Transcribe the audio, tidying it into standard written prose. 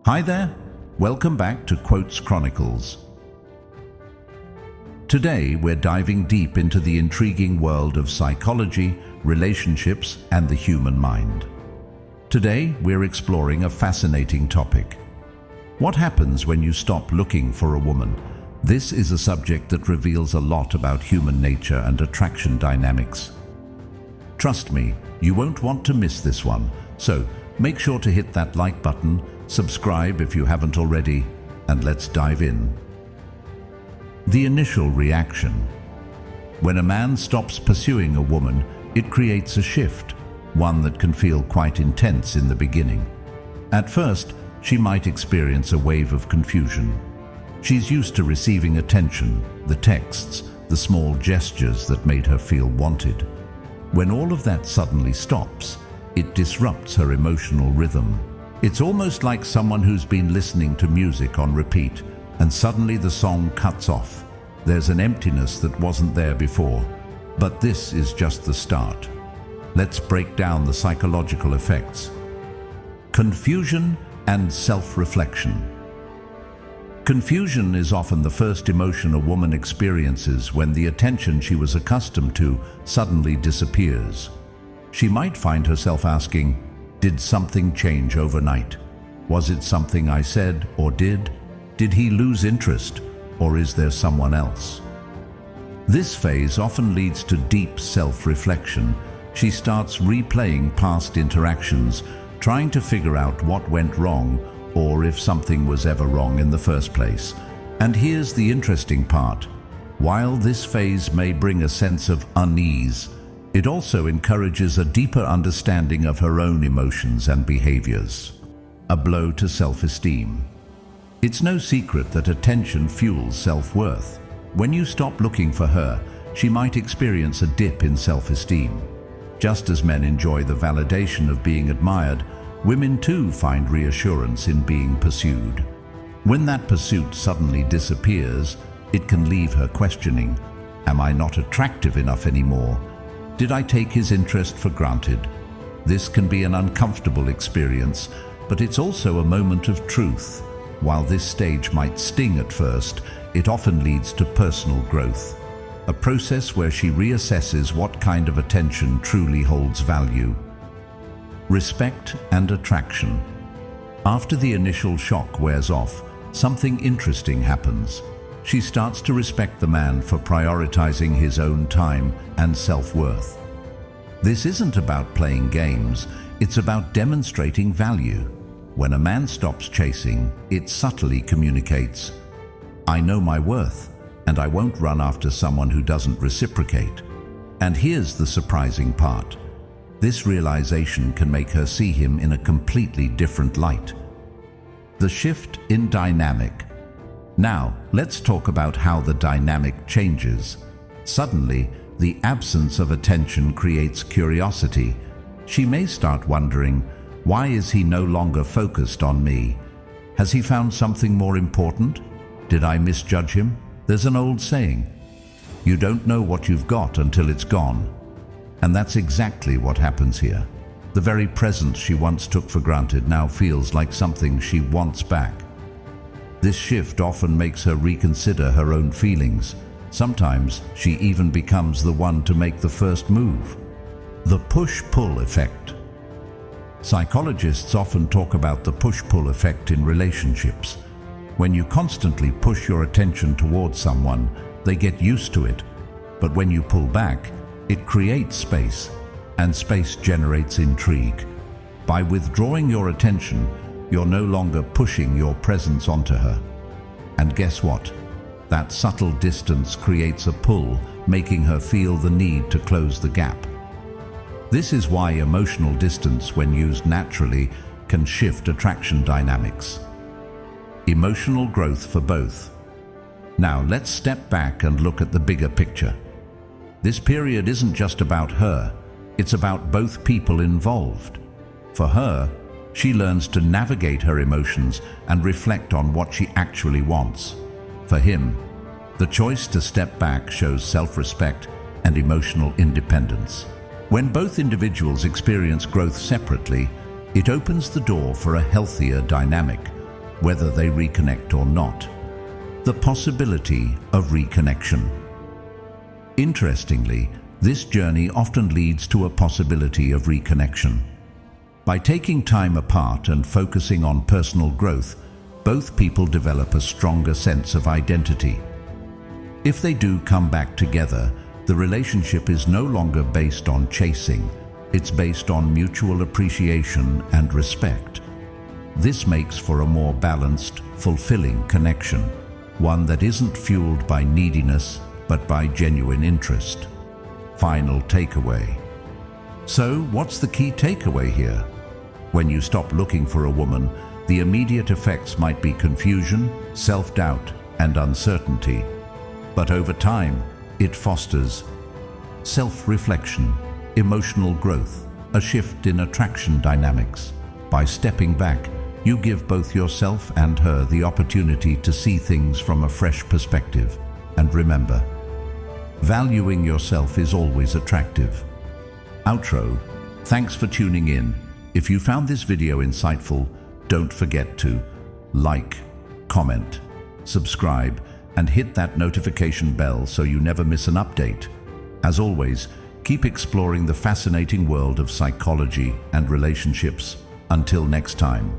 Hi there, welcome back to Quotes Chronicles. Today we're diving deep into the intriguing world of psychology, relationships, and the human mind. Today we're exploring a fascinating topic. What happens when you stop looking for a woman? This is a subject that reveals a lot about human nature and attraction dynamics. Trust me, you won't want to miss this one, so make sure to hit that like button, subscribe if you haven't already, and let's dive in. The initial reaction. When a man stops pursuing a woman, it creates a shift, one that can feel quite intense in the beginning. At first, she might experience a wave of confusion. She's used to receiving attention, the texts, the small gestures that made her feel wanted. When all of that suddenly stops, it disrupts her emotional rhythm. It's almost like someone who's been listening to music on repeat, and suddenly the song cuts off. There's an emptiness that wasn't there before. But this is just the start. Let's break down the psychological effects. Confusion and self-reflection. Confusion is often the first emotion a woman experiences when the attention she was accustomed to suddenly disappears. She might find herself asking, did something change overnight? Was it something I said or did? Did he lose interest, or is there someone else? This phase often leads to deep self-reflection. She starts replaying past interactions, trying to figure out what went wrong or if something was ever wrong in the first place. And here's the interesting part. While this phase may bring a sense of unease, it also encourages a deeper understanding of her own emotions and behaviors. A blow to self-esteem. It's no secret that attention fuels self-worth. When you stop looking for her, she might experience a dip in self-esteem. Just as men enjoy the validation of being admired, women too find reassurance in being pursued. When that pursuit suddenly disappears, it can leave her questioning, am I not attractive enough anymore? Did I take his interest for granted? This can be an uncomfortable experience, but it's also a moment of truth. While this stage might sting at first, it often leads to personal growth, a process where she reassesses what kind of attention truly holds value. Respect and attraction. After the initial shock wears off, something interesting happens. She starts to respect the man for prioritizing his own time and self-worth. This isn't about playing games, it's about demonstrating value. When a man stops chasing, it subtly communicates, I know my worth, and I won't run after someone who doesn't reciprocate. And here's the surprising part. This realization can make her see him in a completely different light. The shift in dynamic. Now, let's talk about how the dynamic changes. Suddenly, the absence of attention creates curiosity. She may start wondering, why is he no longer focused on me? Has he found something more important? Did I misjudge him? There's an old saying, you don't know what you've got until it's gone. And that's exactly what happens here. The very presence she once took for granted now feels like something she wants back. This shift often makes her reconsider her own feelings. Sometimes she even becomes the one to make the first move. The push-pull effect. Psychologists often talk about the push-pull effect in relationships. When you constantly push your attention towards someone, they get used to it. But when you pull back, it creates space, and space generates intrigue. By withdrawing your attention, you're no longer pushing your presence onto her. And guess what? That subtle distance creates a pull, making her feel the need to close the gap. This is why emotional distance, when used naturally, can shift attraction dynamics. Emotional growth for both. Now let's step back and look at the bigger picture. This period isn't just about her, it's about both people involved. For her, she learns to navigate her emotions and reflect on what she actually wants. For him, the choice to step back shows self-respect and emotional independence. When both individuals experience growth separately, it opens the door for a healthier dynamic, whether they reconnect or not. The possibility of reconnection. Interestingly, this journey often leads to a possibility of reconnection. By taking time apart and focusing on personal growth, both people develop a stronger sense of identity. If they do come back together, the relationship is no longer based on chasing, it's based on mutual appreciation and respect. This makes for a more balanced, fulfilling connection, one that isn't fueled by neediness, but by genuine interest. Final takeaway. So, what's the key takeaway here? When you stop looking for a woman, the immediate effects might be confusion, self-doubt, and uncertainty. But over time, it fosters self-reflection, emotional growth, a shift in attraction dynamics. By stepping back, you give both yourself and her the opportunity to see things from a fresh perspective. And remember, valuing yourself is always attractive. Outro. Thanks for tuning in. If you found this video insightful, don't forget to like, comment, subscribe, and hit that notification bell so you never miss an update. As always, keep exploring the fascinating world of psychology and relationships. Until next time.